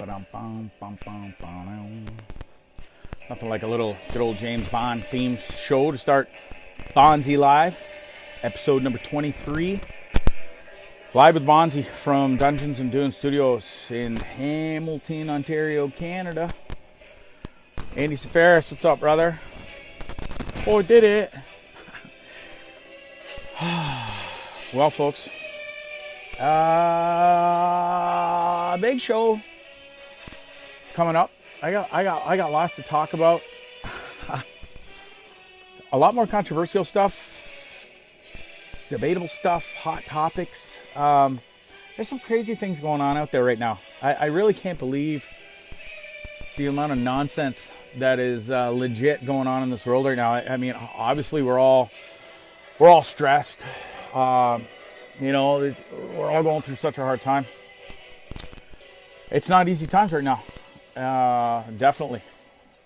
Nothing like a little good old James Bond theme show to start Bondzee Live, episode number 23. Live with Bondzee from Dungeons and Dunes Studios in Hamilton, Ontario, Canada. Andy Safaris, what's up, brother? Oh, did it. Well, folks, big show coming up. I got lots to talk about. A lot more controversial stuff, debatable stuff, hot topics. There's some crazy things going on out there right now. I really can't believe the amount of nonsense that is legit going on in this world right now. I mean, obviously we're all stressed. We're all going through such a hard time. It's not easy times right now. Definitely.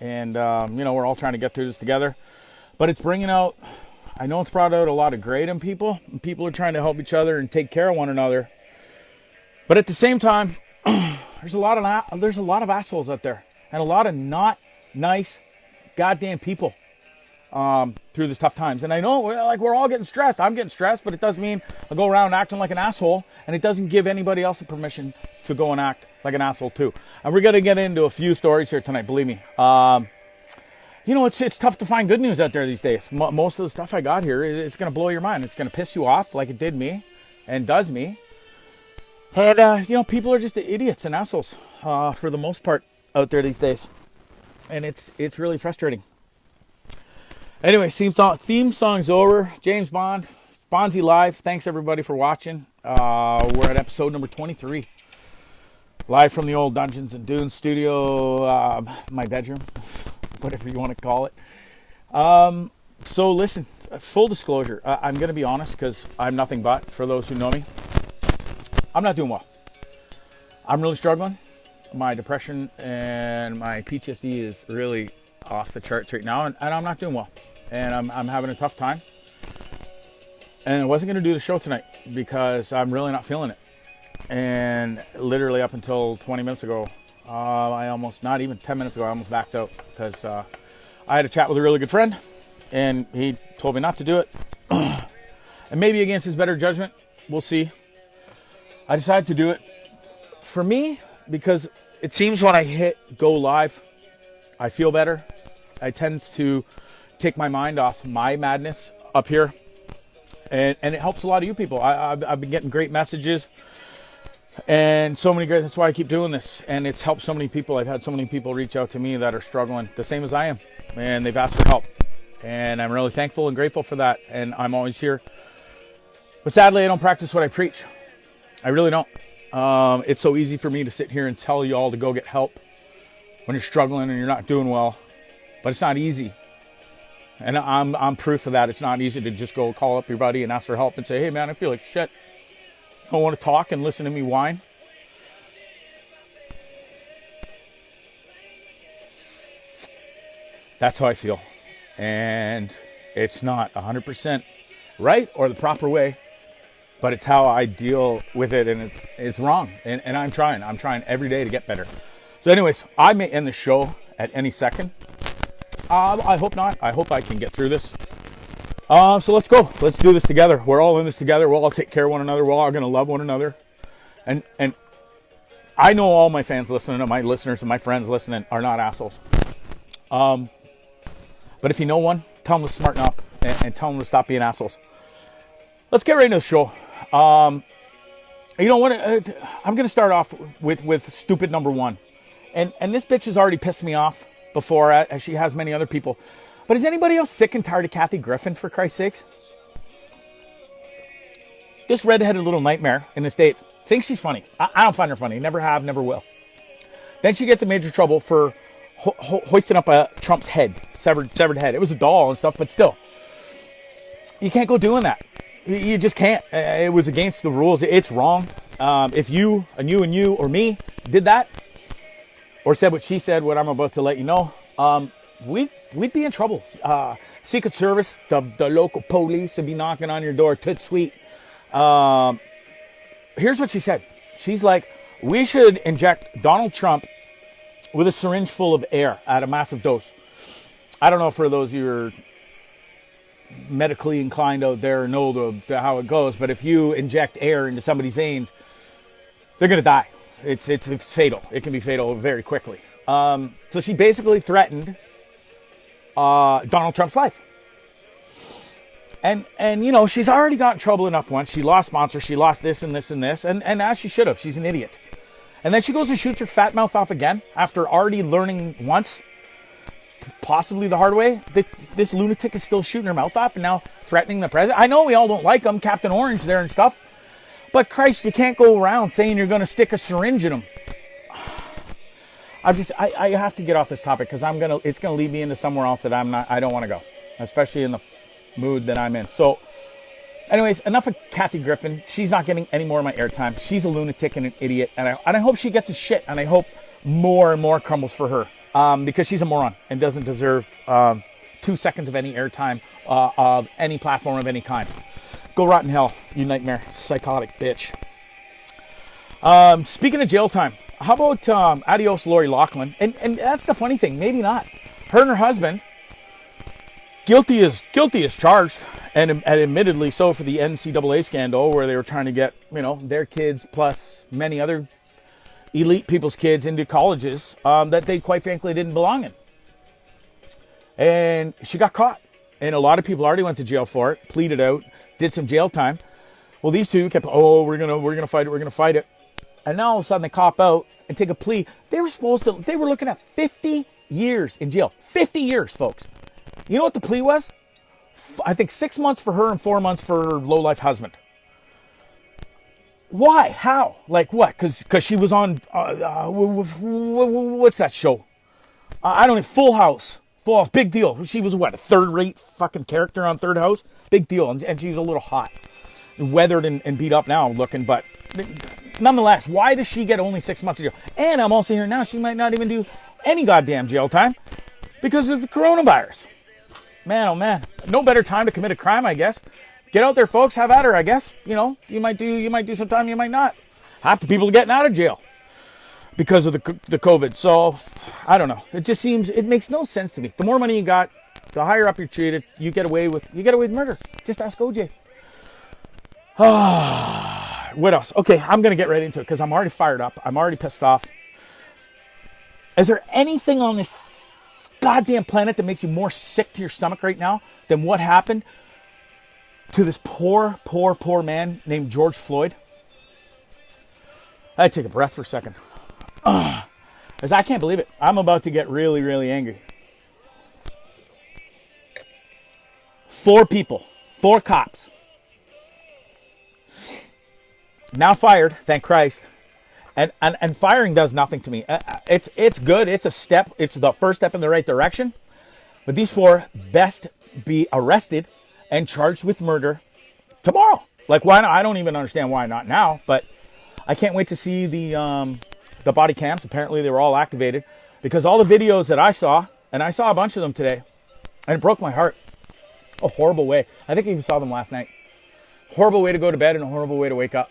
And, we're all trying to get through this together. But it's bringing out, I know it's brought out a lot of great in people. And people are trying to help each other and take care of one another. But at the same time, there's a lot of assholes out there. And a lot of not nice goddamn people through these tough times. And I know, we're all getting stressed. I'm getting stressed, but it doesn't mean I go around acting like an asshole. And it doesn't give anybody else a permission to go and act like an asshole too. And we're going to get into a few stories here tonight, believe me. It's tough to find good news out there these days. Most of the stuff I got here, it's going to blow your mind. It's going to piss you off like it did me and does me. And, people are just idiots and assholes for the most part out there these days. And it's really frustrating. Anyway, theme song's over. James Bond, Bondzee Live. Thanks, everybody, for watching. We're at episode number 23. Live from the old Dungeons and Dunes studio, my bedroom, whatever you want to call it. So listen, full disclosure, I'm going to be honest because I'm nothing but, for those who know me, I'm not doing well. I'm really struggling. My depression and my PTSD is really off the charts right now, and I'm not doing well. And I'm having a tough time. And I wasn't going to do the show tonight because I'm really not feeling it. And literally up until 20 minutes ago, not even 10 minutes ago, I almost backed out because I had a chat with a really good friend and he told me not to do it. And maybe against his better judgment, we'll see. I decided to do it for me because it seems when I hit go live, I feel better. I tend to take my mind off my madness up here. And it helps a lot of you people. I've been getting great messages. And that's why I keep doing this. And it's helped so many people. I've had so many people reach out to me that are struggling the same as I am. And they've asked for help. And I'm really thankful and grateful for that. And I'm always here. But sadly, I don't practice what I preach. I really don't. It's so easy for me to sit here and tell you all to go get help when you're struggling and you're not doing well. But it's not easy. And I'm proof of that. It's not easy to just go call up your buddy and ask for help and say, hey, man, I feel like shit. I want to talk and listen to me whine. That's how I feel. And it's not 100% right or the proper way, but it's how I deal with it, and it's wrong. And I'm trying. I'm trying every day to get better. So anyways, I may end the show at any second. I hope not. I hope I can get through this. So let's go. Let's do this together. We're all in this together. We'll all take care of one another. We're all going to love one another. And I know all my fans listening, and my listeners and my friends listening are not assholes. But if you know one, tell them to smarten up and tell them to stop being assholes. Let's get right into the show. I'm going to start off with stupid number one. And this bitch has already pissed me off before, as she has many other people. But is anybody else sick and tired of Kathy Griffin, for Christ's sakes? This redheaded little nightmare in the States thinks she's funny. I don't find her funny. Never have, never will. Then she gets in major trouble for hoisting up Trump's head, severed head. It was a doll and stuff, but still. You can't go doing that. You just can't. It was against the rules. It's wrong. If you or me did that, or said what she said, what I'm about to let you know, we'd be in trouble. Secret Service, the local police would be knocking on your door, toot sweet. Here's what she said. She's like, We should inject Donald Trump with a syringe full of air at a massive dose. I don't know, for those of you who are medically inclined out there know how it goes, but if you inject air into somebody's veins, they're going to die. It's fatal. It can be fatal very quickly. So she basically threatened Donald Trump's life. And you know, she's already got in trouble enough once. She lost sponsors, she lost this and this and this, and as she should have. She's an idiot. And then she goes and shoots her fat mouth off again after already learning once, possibly the hard way. This lunatic is still shooting her mouth off and now threatening the president. I know we all don't like him, Captain Orange there and stuff, but Christ, you can't go around saying you're going to stick a syringe in him. I have to get off this topic because it's gonna lead me into somewhere else that I don't want to go, especially in the mood that I'm in. So anyways, enough of Kathy Griffin. She's not getting any more of my airtime. She's a lunatic and an idiot, and I hope she gets a shit, and I hope more and more crumbles for her, because she's a moron and doesn't deserve 2 seconds of any airtime of any platform of any kind. Go rot in hell, you nightmare psychotic bitch. Speaking of jail time, how about adios Lori Loughlin? And that's the funny thing, maybe not. Her and her husband, guilty as charged, and admittedly so, for the NCAA scandal where they were trying to get, you know, their kids plus many other elite people's kids into colleges that they quite frankly didn't belong in. And she got caught, and a lot of people already went to jail for it, pleaded out, did some jail time. Well, these two kept, we're gonna fight it. And now all of a sudden they cop out and take a plea. They were looking at 50 years in jail. 50 years, folks. You know what the plea was? I think 6 months for her and 4 months for her low-life husband. Why? How? Like what? Because she was on, what's that show? I don't know, Full House. Full House, big deal. She was what, a third-rate fucking character on Third House? Big deal. And she was a little hot. Weathered and beat up now looking, but nonetheless, why does she get only 6 months of jail? And I'm also hearing now she might not even do any goddamn jail time because of the coronavirus. Man, oh man, no better time to commit a crime, I guess. Get out there, folks. Have at her, I guess. You know, you might do some time, you might not. Half the people are getting out of jail because of the COVID. So I don't know. It just seems, it makes no sense to me. The more money you got, the higher up you're treated. You get away with murder. Just ask OJ. What else? Okay, I'm going to get right into it because I'm already fired up. I'm already pissed off. Is there anything on this goddamn planet that makes you more sick to your stomach right now than what happened to this poor man named George Floyd? I had to take a breath for a second. Because I can't believe it. I'm about to get really, really angry. 4 people, 4 cops, now fired, thank Christ. And firing does nothing to me. It's good. It's a step. It's the first step in the right direction. But these 4 best be arrested and charged with murder tomorrow. Like, why not? I don't even understand why not now. But I can't wait to see the body cams. Apparently they were all activated because all the videos that I saw, and I saw a bunch of them today, and it broke my heart. A horrible way. I think I even saw them last night. Horrible way to go to bed and a horrible way to wake up.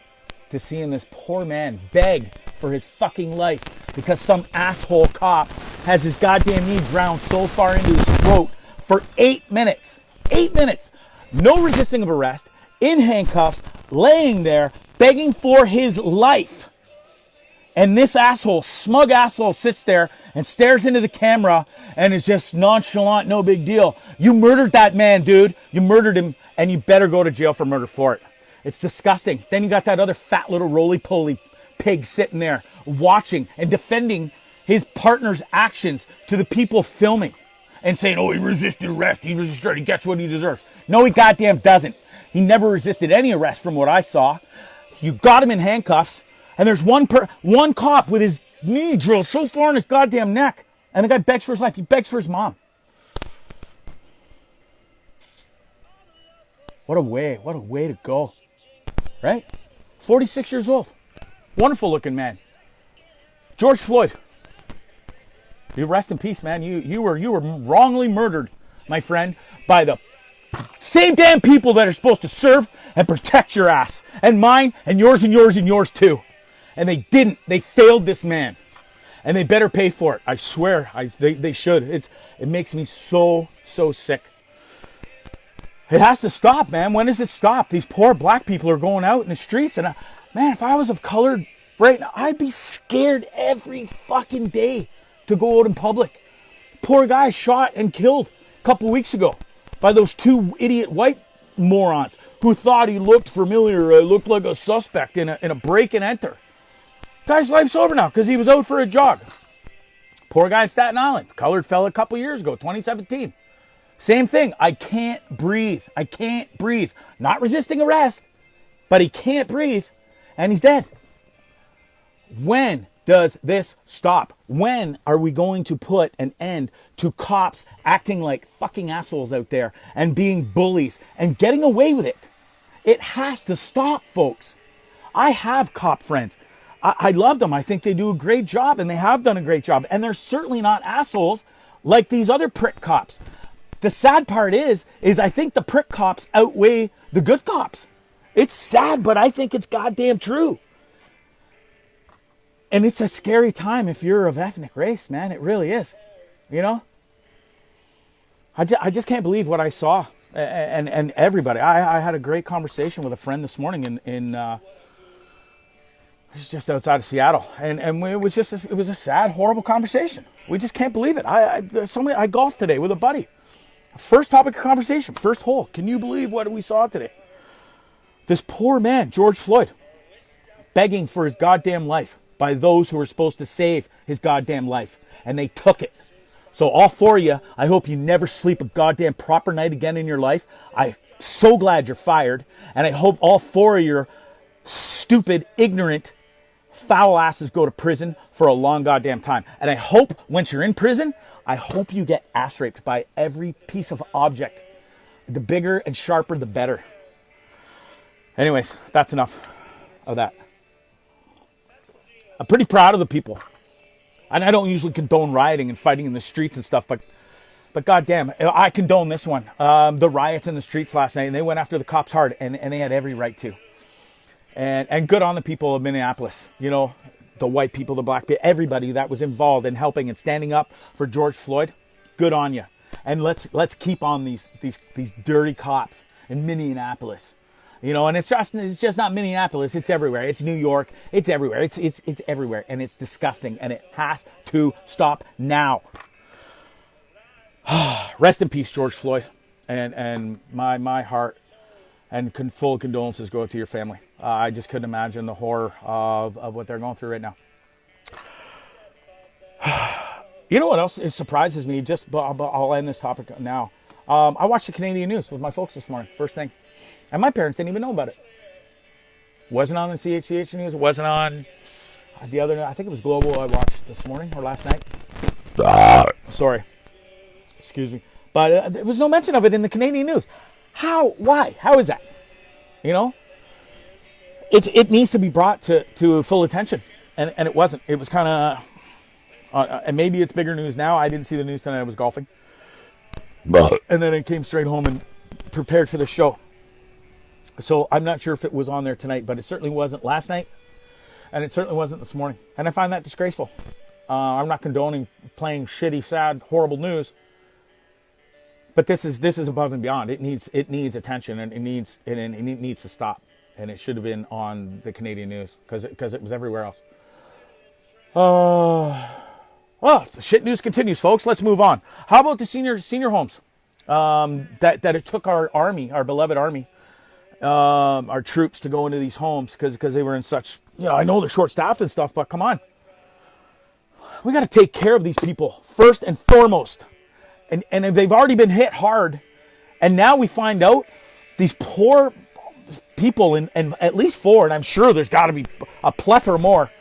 To seeing this poor man beg for his fucking life because some asshole cop has his goddamn knee ground so far into his throat for 8 minutes. 8 minutes. No resisting of arrest, in handcuffs, laying there, begging for his life. And this asshole, smug asshole, sits there and stares into the camera and is just nonchalant, no big deal. You murdered that man, dude. You murdered him, and you better go to jail for murder for it. It's disgusting. Then you got that other fat little roly-poly pig sitting there watching and defending his partner's actions to the people filming and saying, oh, he resisted arrest. He gets what he deserves. No, he goddamn doesn't. He never resisted any arrest from what I saw. You got him in handcuffs, and there's one cop with his knee drilled so far in his goddamn neck, and the guy begs for his life. He begs for his mom. What a way to go. Right? 46 years old. Wonderful looking man. George Floyd. You rest in peace, man. You were wrongly murdered, my friend, by the same damn people that are supposed to serve and protect your ass. And mine, and yours, and yours, and yours too. And they didn't. They failed this man. And they better pay for it. I swear. They should. It makes me so sick. It has to stop, man. When does it stop? These poor black people are going out in the streets. And, man, if I was of color right now, I'd be scared every fucking day to go out in public. Poor guy shot and killed a couple weeks ago by those two idiot white morons who thought he looked familiar, looked like a suspect in a break and enter. Guy's life's over now because he was out for a jog. Poor guy in Staten Island, colored fella a couple years ago, 2017. Same thing. I can't breathe. I can't breathe. Not resisting arrest, but he can't breathe and he's dead. When does this stop? When are we going to put an end to cops acting like fucking assholes out there and being bullies and getting away with it? It has to stop, folks. I have cop friends. I love them. I think they do a great job, and they have done a great job. And they're certainly not assholes like these other prick cops. The sad part is I think the prick cops outweigh the good cops. It's sad, but I think it's goddamn true. And it's a scary time if you're of ethnic race, man. It really is. You know? I just can't believe what I saw. And everybody. I had a great conversation with a friend this morning in just outside of Seattle. And it was a sad, horrible conversation. We just can't believe it. I golfed today with a buddy. First topic of conversation, first hole. Can you believe what we saw today? This poor man, George Floyd, begging for his goddamn life by those who were supposed to save his goddamn life. And they took it. So all four of you, I hope you never sleep a goddamn proper night again in your life. I'm so glad you're fired. And I hope all four of your stupid, ignorant, foul asses go to prison for a long goddamn time. And I hope once you're in prison, I hope you get ass raped by every piece of object. The bigger and sharper, the better. Anyways, that's enough of that. I'm pretty proud of the people. And I don't usually condone rioting and fighting in the streets and stuff, but goddamn, I condone this one. The riots in the streets last night, and they went after the cops hard, and they had every right to. And good on the people of Minneapolis. You know, the white people, the black people, everybody that was involved in helping and standing up for George Floyd. Good on you. And let's keep on these dirty cops in Minneapolis. You know, and it's just not Minneapolis. It's everywhere. It's New York. It's everywhere. It's everywhere, and it's disgusting, and it has to stop now. Rest in peace, George Floyd, and my heart and full condolences go out to your family. I just couldn't imagine the horror of what they're going through right now. You know what else? It surprises me. I'll end this topic now. I watched the Canadian news with my folks this morning, first thing. And my parents didn't even know about it. Wasn't on the CHCH news. It wasn't on the other, I think it was Global I watched this morning or last night. Sorry. Excuse me. But there was no mention of it in the Canadian news. How? Why? How is that? You know? It needs to be brought to full attention. And it wasn't. It was kind of, and maybe it's bigger news now. I didn't see the news tonight. I was golfing. And then I came straight home and prepared for the show. So I'm not sure if it was on there tonight, but it certainly wasn't last night, and it certainly wasn't this morning. And I find that disgraceful. I'm not condoning playing shitty, sad, horrible news, but this is above and beyond. It needs attention, and it needs to stop. And it should have been on the Canadian news because it was everywhere else. Well, the shit news continues, folks. Let's move on. How about the senior homes? That it took our army, our beloved army, our troops to go into these homes because they were in such, I know they're short-staffed and stuff, but come on. We got to take care of these people first and foremost. And they've already been hit hard. And now we find out these poor people, and at least four, and I'm sure there's got to be a plethora more.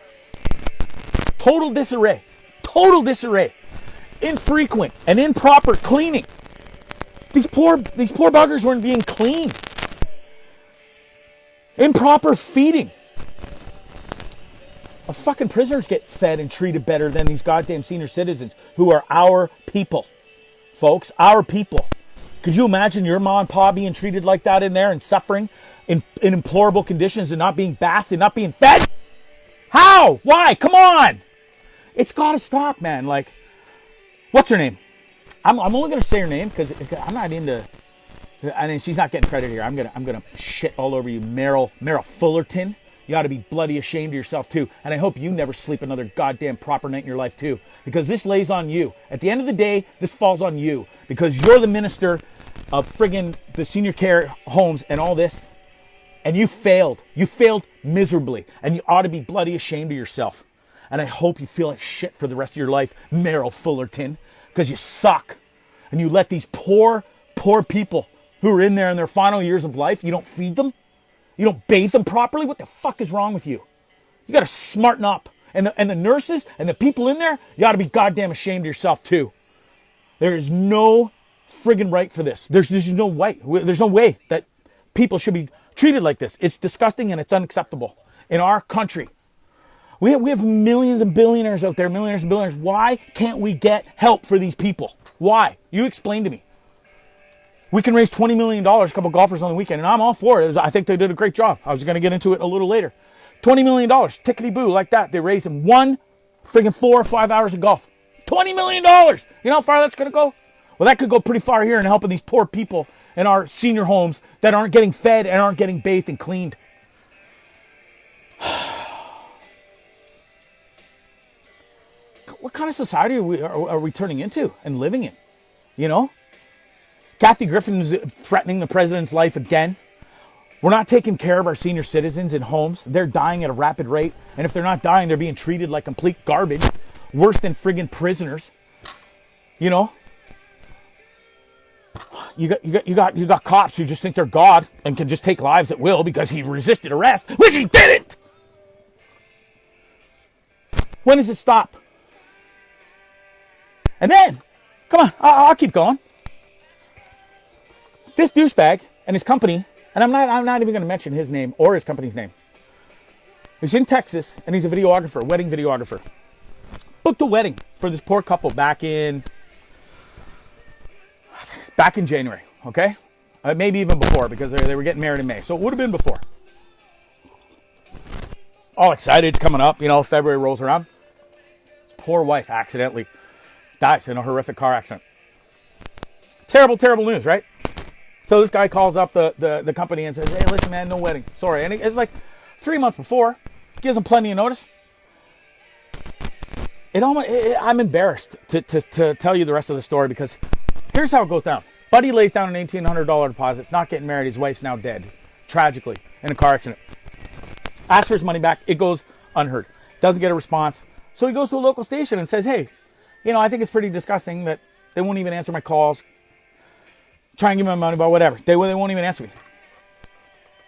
Total disarray. Infrequent and improper cleaning. These poor buggers weren't being cleaned. Improper feeding. Our fucking prisoners get fed and treated better than these goddamn senior citizens who are our people. Folks, our people. Could you imagine your mom and pa being treated like that in there and suffering in implorable conditions and not being bathed and not being fed? How? Why? Come on. It's got to stop, man. Like, what's her name? I'm only going to say her name because I'm not into... I mean, she's not getting credit here. I'm gonna shit all over you, Meryl Fullerton. You ought to be bloody ashamed of yourself too. And I hope you never sleep another goddamn proper night in your life too, because this lays on you. At the end of the day, this falls on you because you're the minister of friggin' the senior care homes and all this, and you failed. You failed miserably, and you ought to be bloody ashamed of yourself. And I hope you feel like shit for the rest of your life, Meryl Fullerton, because you suck, and you let these poor people who are in there in their final years of life, you don't feed them? You don't bathe them properly? What the fuck is wrong with you? You got to smarten up. And the nurses and the people in there, you ought to be goddamn ashamed of yourself too. There is no friggin' right for this. There's no way. There's no way that people should be treated like this. It's disgusting and it's unacceptable. In our country, we have millions and billionaires out there, millionaires and billionaires. Why can't we get help for these people? Why? You explain to me. We can raise $20 million, a couple golfers on the weekend, and I'm all for it. I think they did a great job. I was going to get into it a little later. $20 million, tickety-boo, like that. They raised in one friggin' 4 or 5 hours of golf. $20 million! You know how far that's going to go? Well, that could go pretty far here in helping these poor people in our senior homes that aren't getting fed and aren't getting bathed and cleaned. What kind of society are we turning into and living in? You know? Kathy Griffin's threatening the president's life again. We're not taking care of our senior citizens in homes. They're dying at a rapid rate. And if they're not dying, they're being treated like complete garbage. Worse than friggin' prisoners. You know? You got cops who just think they're God and can just take lives at will because he resisted arrest, which he didn't! When does it stop? And then, come on, I'll keep going. This douchebag and his company, and I'm not even going to mention his name or his company's name. He's in Texas, and he's a videographer, wedding videographer. Booked a wedding for this poor couple back in January, okay? Maybe even before, because they were getting married in May. So it would have been before. All excited, it's coming up, you know, February rolls around. Poor wife accidentally dies in a horrific car accident. Terrible, terrible news, right? So this guy calls up the company and says, hey, listen, man, no wedding. Sorry. And it's like 3 months before. Gives them plenty of notice. I'm embarrassed to tell you the rest of the story because here's how it goes down. Buddy lays down an $1,800 deposit. It's not getting married. His wife's now dead, tragically, in a car accident. Asks for his money back. It goes unheard. Doesn't get a response. So he goes to a local station and says, hey, you know, I think it's pretty disgusting that they won't even answer my calls. Try and give me my money, but whatever. They won't even answer me.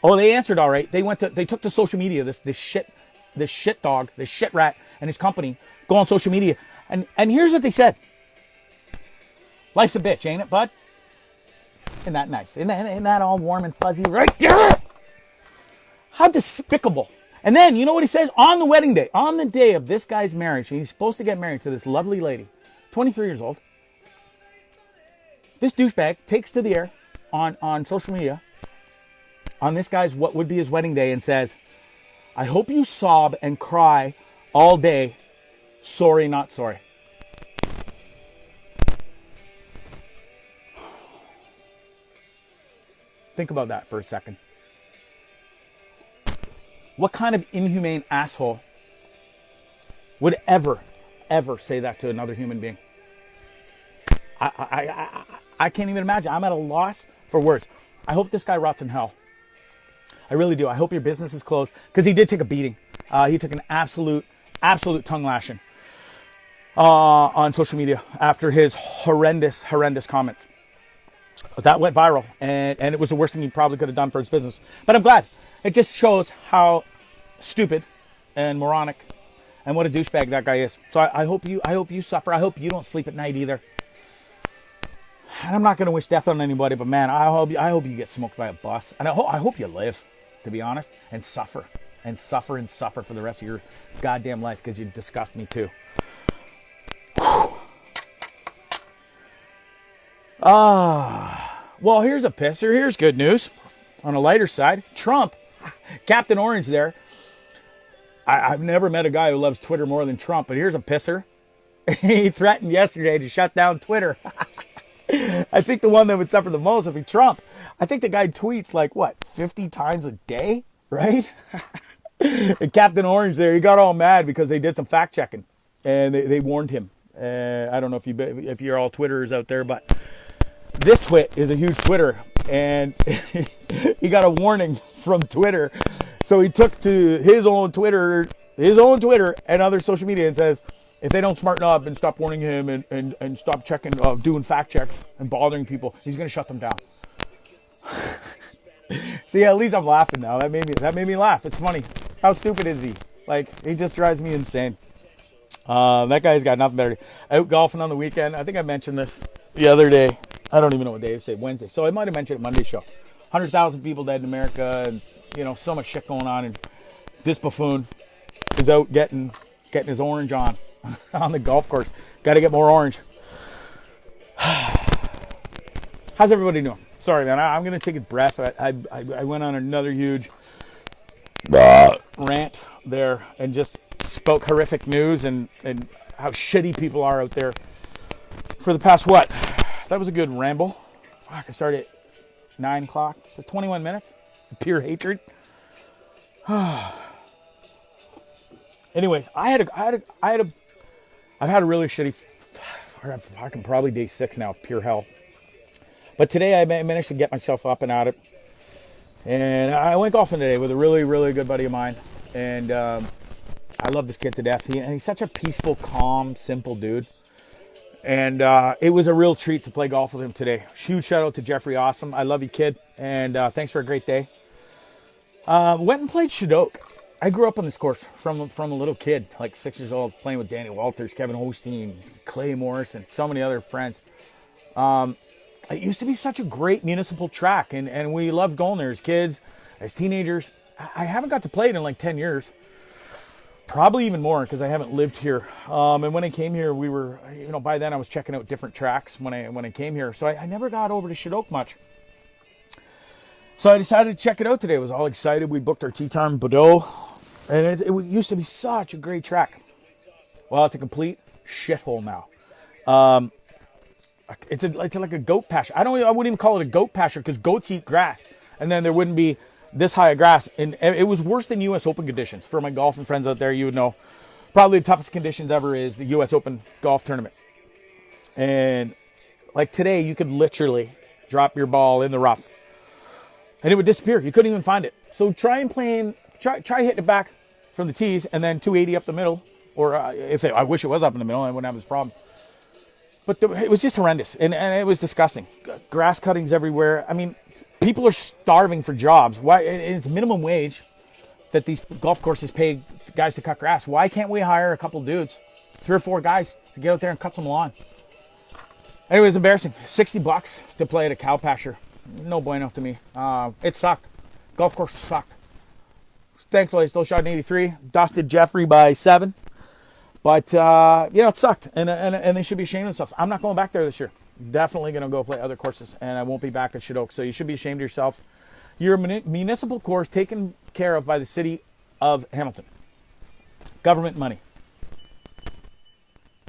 Oh, they answered all right. They took to social media, this shit dog, this shit rat and his company go on social media. And here's what they said. Life's a bitch, ain't it, bud? Isn't that nice? Isn't that all warm and fuzzy right there? How despicable. And then, you know what he says? On the wedding day, on the day of this guy's marriage, he's supposed to get married to this lovely lady, 23 years old. This douchebag takes to the air on social media on this guy's what would be his wedding day and says, I hope you sob and cry all day. Sorry, not sorry. Think about that for a second. What kind of inhumane asshole would ever say that to another human being? I can't even imagine. I'm at a loss for words. I hope this guy rots in hell. I really do. I hope your business is closed because he did take a beating. He took an absolute tongue lashing on social media after his horrendous comments. That went viral, and it was the worst thing he probably could have done for his business. But I'm glad. It just shows how stupid and moronic and what a douchebag that guy is. So I hope you suffer. I hope you don't sleep at night either. And I'm not going to wish death on anybody, but man, I hope you get smoked by a bus. And I hope you live, to be honest, and suffer for the rest of your goddamn life because you disgust me too. Well, here's a pisser. Here's good news. On a lighter side, Trump, Captain Orange there. I've never met a guy who loves Twitter more than Trump, but here's a pisser. He threatened yesterday to shut down Twitter. I think the one that would suffer the most would be Trump. I think the guy tweets like, 50 times a day, right? And Captain Orange there, he got all mad because they did some fact checking and they warned him. I don't know if you're all Twitterers out there, but this twit is a huge Twitter, and he got a warning from Twitter. So he took to his own Twitter and other social media and says, if they don't smarten up and stop warning him and stop checking, doing fact checks and bothering people, he's going to shut them down. So yeah, at least I'm laughing now. That made me laugh. It's funny. How stupid is he? Like, he just drives me insane. That guy's got nothing better. Out golfing on the weekend. I think I mentioned this the other day. I don't even know what day it is. Wednesday. So I might have mentioned it Monday's show. 100,000 people dead in America, and so much shit going on. And this buffoon is out getting his orange on the golf course. Got to get more orange. How's everybody doing? Sorry, man. I'm gonna take a breath. I went on another huge rant there and just spoke horrific news and how shitty people are out there for the past what? That was a good ramble. Fuck, I started at 9 o'clock. So 21 minutes. Pure hatred. Anyways, I've had a really shitty, fucking probably day 6 now of pure hell. But today I managed to get myself up and at it. And I went golfing today with a really, really good buddy of mine. And I love this kid to death. He's such a peaceful, calm, simple dude. And it was a real treat to play golf with him today. Huge shout out to Jeffrey Awesome. I love you, kid. And thanks for a great day. Went and played Shadok. I grew up on this course from a little kid, like 6 years old, playing with Danny Walters, Kevin Osteen, Clay Morris, and so many other friends. It used to be such a great municipal track, and we loved going there as kids, as teenagers. I haven't got to play it in like 10 years. Probably even more, because I haven't lived here. And when I came here, we were, by then I was checking out different tracks when I came here. So I never got over to Shadok much. So I decided to check it out today. I was all excited. We booked our tee time in Bordeaux. And it used to be such a great track. Well, it's a complete shithole now. It's like a goat pasture. I wouldn't even call it a goat pasture because goats eat grass, and then there wouldn't be this high of grass. And it was worse than U.S. Open conditions. For my golfing friends out there, you would know probably the toughest conditions ever is the U.S. Open golf tournament. And like today, you could literally drop your ball in the rough, and it would disappear. You couldn't even find it. So try hitting it back from the tees, and then 280 up the middle. Or I wish it was up in the middle, I wouldn't have this problem. But it was just horrendous, and it was disgusting. Grass cuttings everywhere. I mean, people are starving for jobs. Why? It's minimum wage that these golf courses pay guys to cut grass. Why can't we hire a couple dudes, 3 or 4 guys, to get out there and cut some lawn? Anyway, it's embarrassing. $60 to play at a cow pasture. No bueno to me. It sucked. Golf course sucked. Thankfully, I still shot an 83. Dusted Jeffrey by 7. But, it sucked, and they should be ashamed of themselves. I'm not going back there this year. Definitely going to go play other courses, and I won't be back at Shadok, so you should be ashamed of yourselves. You're a municipal course taken care of by the city of Hamilton. Government money.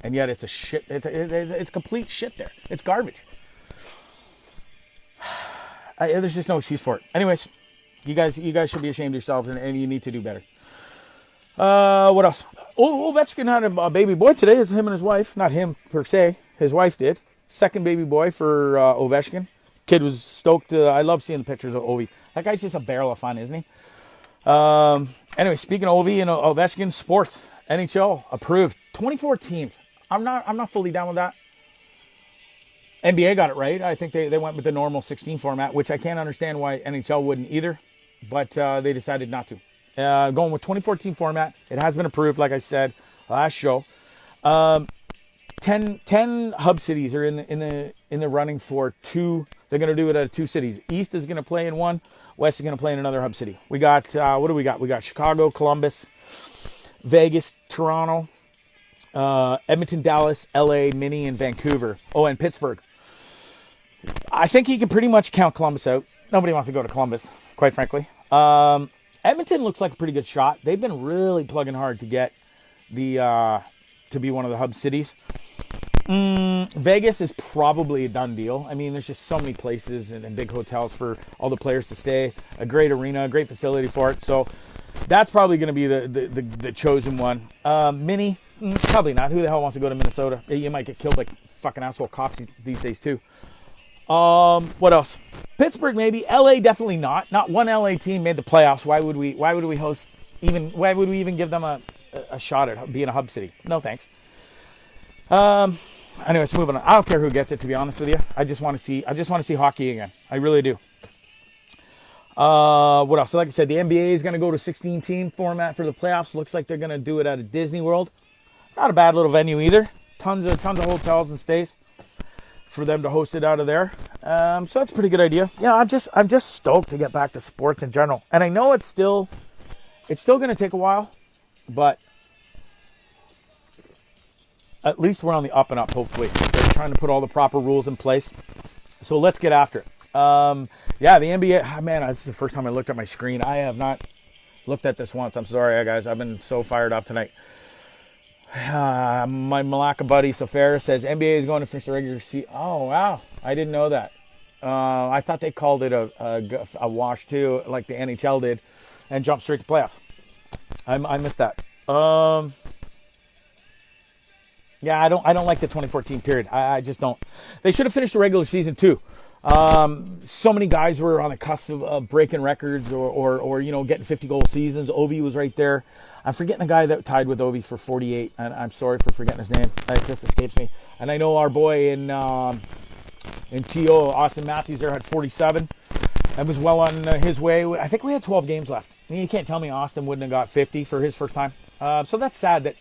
And yet it's a shit. It's complete shit there. It's garbage. There's just no excuse for it. Anyways, you guys should be ashamed of yourselves, and you need to do better. What else? Ovechkin had a baby boy today. It's him and his wife. Not him per se. His wife did. Second baby boy for Ovechkin. Kid was stoked. I love seeing the pictures of Ovi. That guy's just a barrel of fun, isn't he? Anyway, speaking of Ovi and Ovechkin, sports, NHL approved. 24 teams. I'm not fully down with that. NBA got it right. I think they went with the normal 16 format, which I can't understand why NHL wouldn't either. But they decided not to. Going with 24 team format. It has been approved, like I said last show. 10 hub cities are in the running for 2. They're going to do it at 2 cities. East is going to play in 1. West is going to play in another hub city. We got what do we got? We got Chicago, Columbus, Vegas, Toronto, Edmonton, Dallas, LA, Minnie, and Vancouver. Oh, and Pittsburgh. I think you can pretty much count Columbus out. Nobody wants to go to Columbus, quite frankly. Edmonton looks like a pretty good shot. They've been really plugging hard to get to be one of the hub cities. Vegas is probably a done deal. I mean, there's just so many places and big hotels for all the players to stay. A great arena, a great facility for it. So that's probably going to be the chosen one. Mini, probably not. Who the hell wants to go to Minnesota? You might get killed by fucking asshole cops these days too. What else? Pittsburgh maybe. LA definitely not. Not one LA team made the playoffs. Why would we host even? Why would we even give them a shot at being a hub city? No thanks. Anyways, moving on. I don't care who gets it, to be honest with you. I just want to see hockey again. I really do. What else? So like I said, the NBA is going to go to 16-team format for the playoffs. Looks like they're going to do it at a Disney World. Not a bad little venue either. Tons of hotels and space for them to host it out of there. So that's a pretty good idea. Yeah, I'm just stoked to get back to sports in general. And I know it's still going to take a while, but at least we're on the up and up, hopefully. They're trying to put all the proper rules in place. So let's get after it. Yeah, the NBA, man, this is the first time I looked at my screen. I have not looked at this once. I'm sorry, guys. I've been so fired up tonight. My Malacca buddy, Safara, says NBA is going to finish the regular season. Oh, wow. I didn't know that. I thought they called it a wash, too, like the NHL did, and jumped straight to playoffs. I missed that. Yeah, I don't like the 2014 period. I just don't. They should have finished the regular season too. So many guys were on the cusp of breaking records or getting 50-goal seasons. Ovi was right there. I'm forgetting the guy that tied with Ovi for 48. And I'm sorry for forgetting his name. It just escapes me. And I know our boy in TO, Austin Matthews, there had 47 and was well on his way. I think we had 12 games left. I mean, you can't tell me Austin wouldn't have got 50 for his first time. So that's sad that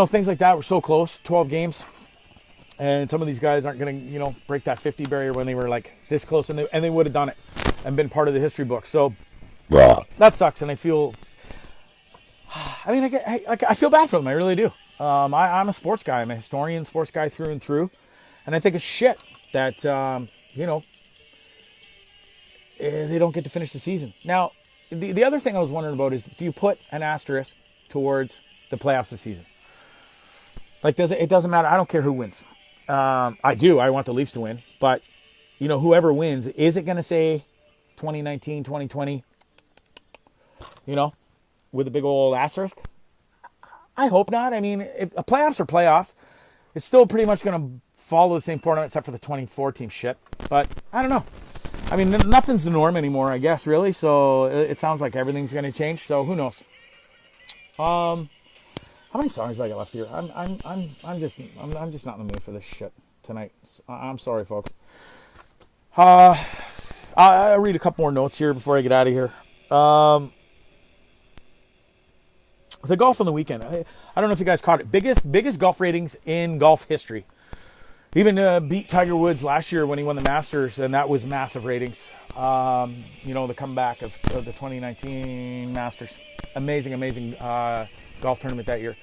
things like that were so close, 12 games. And some of these guys aren't going to, break that 50 barrier when they were like this close, and they would have done it and been part of the history book. So that sucks. And I feel, I feel bad for them. I really do. I'm a sports guy. I'm a historian, sports guy through and through. And I think it's shit that, they don't get to finish the season. Now, the other thing I was wondering about is, do you put an asterisk towards the playoffs this season? Like, it doesn't matter. I don't care who wins. I do. I want the Leafs to win. But, whoever wins, is it going to say 2019, 2020, with a big old asterisk? I hope not. I mean, if playoffs are playoffs, it's still pretty much going to follow the same format except for the 24-team shit. But I don't know. I mean, nothing's the norm anymore, I guess, really. So it sounds like everything's going to change. So who knows? How many songs do I got left here? I'm just not in the mood for this shit tonight. I'm sorry, folks. I'll read a couple more notes here before I get out of here. The golf on the weekend. I don't know if you guys caught it. Biggest golf ratings in golf history. Even beat Tiger Woods last year when he won the Masters, and that was massive ratings. The comeback of the 2019 Masters. Amazing golf tournament that year.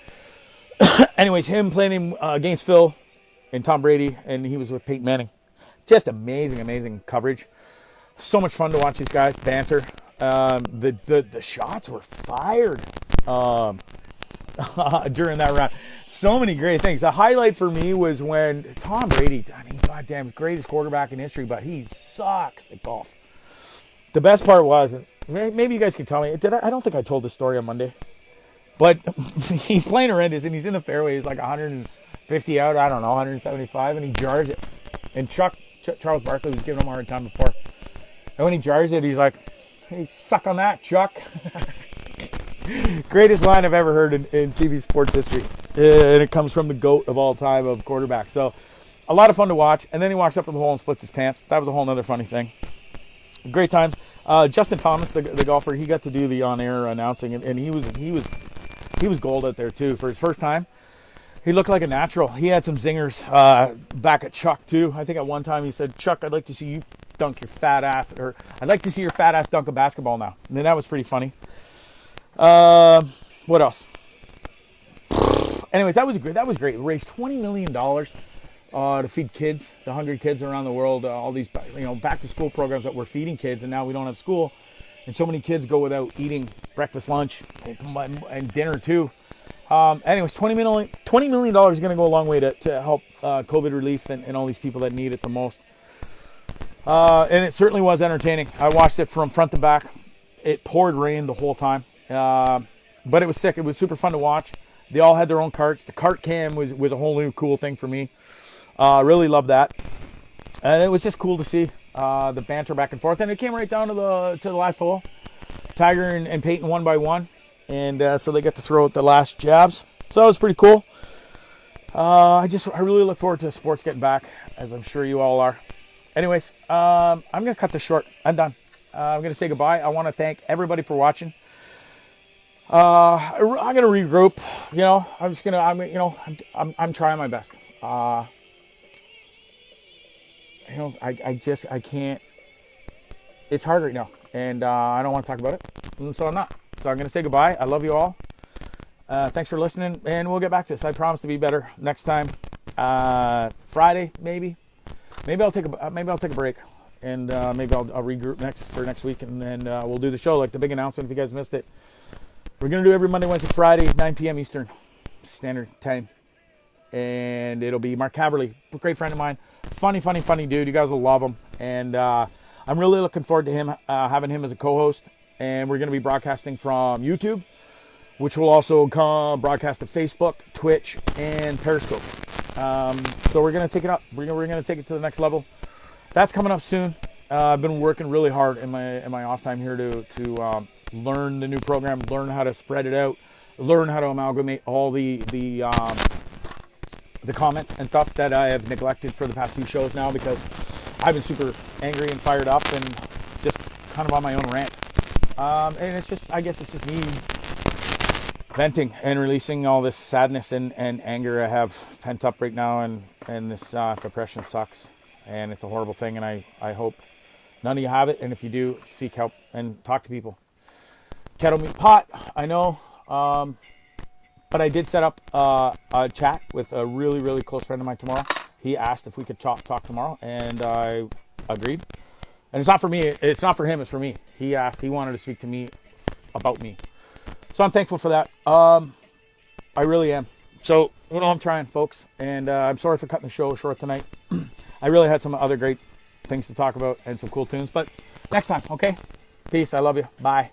Anyways, him playing against Phil and Tom Brady, and he was with Peyton Manning. Just amazing coverage. So much fun to watch these guys banter. The shots were fired during that round. So many great things. The highlight for me was when Tom Brady, goddamn, greatest quarterback in history, but he sucks at golf. The best part was, maybe you guys can tell me, I don't think I told this story on Monday. But he's playing horrendous, and he's in the fairway. He's like 150 out, 175, and he jars it. And Charles Barkley was giving him a hard time before. And when he jars it, he's like, "Hey, suck on that, Chuck." Greatest line I've ever heard in TV sports history. And it comes from the GOAT of all time of quarterback. So a lot of fun to watch. And then he walks up to the hole and splits his pants. That was a whole other funny thing. Great times. Justin Thomas, the golfer, he got to do the on-air announcing, and he was gold out there too for his first time. He looked like a natural. He had some zingers back at Chuck too. I think at one time he said, "Chuck, I'd like to see you dunk your fat ass," or "I'd like to see your fat ass dunk a basketball now." And then that was pretty funny. What else? Anyways, that was great. We raised $20 million to feed kids, the hungry kids around the world. All these back to school programs that we're feeding kids, and now we don't have school. and so many kids go without eating breakfast, lunch, and dinner too. Anyways, $20 million is going to go a long way to help COVID relief and all these people that need it the most. And it certainly was entertaining. I watched it from front to back. It poured rain the whole time, but it was sick. It was super fun to watch. They all had their own carts. The cart cam was a whole new cool thing for me. Really loved that, and it was just cool to see the banter back and forth. And it came right down to the last hole. Tiger and Peyton one by one, and so they get to throw out the last jabs. So it was pretty cool. I really look forward to sports getting back, as I'm sure you all are. Anyways, I'm gonna cut this short. I'm done. I'm gonna say goodbye. I want to thank everybody for watching. I'm gonna regroup. I'm trying my best. I can't. It's hard right now, and I don't want to talk about it, and so I'm not. So I'm gonna say goodbye. I love you all. Thanks for listening, and we'll get back to this. I promise to be better next time. Friday, maybe. Maybe I'll take a break, and maybe I'll regroup next week, and then we'll do the show, like the big announcement. If you guys missed it, we're gonna do every Monday, Wednesday, Friday, 9 p.m. Eastern Standard Time, and it'll be Mark Caverly, a great friend of mine, funny dude. You guys will love him, and I'm really looking forward to him having him as a co-host. And we're gonna be broadcasting from YouTube, which will also broadcast to Facebook, Twitch, and Periscope. So we're gonna take it up. We're gonna take it to the next level. That's coming up soon. I've been working really hard in my off time here to learn the new program, learn how to spread it out, learn how to amalgamate all the comments and stuff that I have neglected for the past few shows now, because I've been super angry and fired up and just kind of on my own rant. And I guess it's just me venting and releasing all this sadness and anger I have pent up right now, and this depression sucks, and it's a horrible thing, and I hope none of you have it, and if you do, seek help and talk to people. Kettle meat pot, I know, but I did set up a chat with a really close friend of mine tomorrow. He asked if we could talk tomorrow, and I agreed. And it's not for me, it's not for him, it's for me. He wanted to speak to me about me. So I'm thankful for that. I really am. So, I'm trying, folks. And I'm sorry for cutting the show short tonight. I really had some other great things to talk about and some cool tunes. But next time, okay? Peace. I love you. Bye.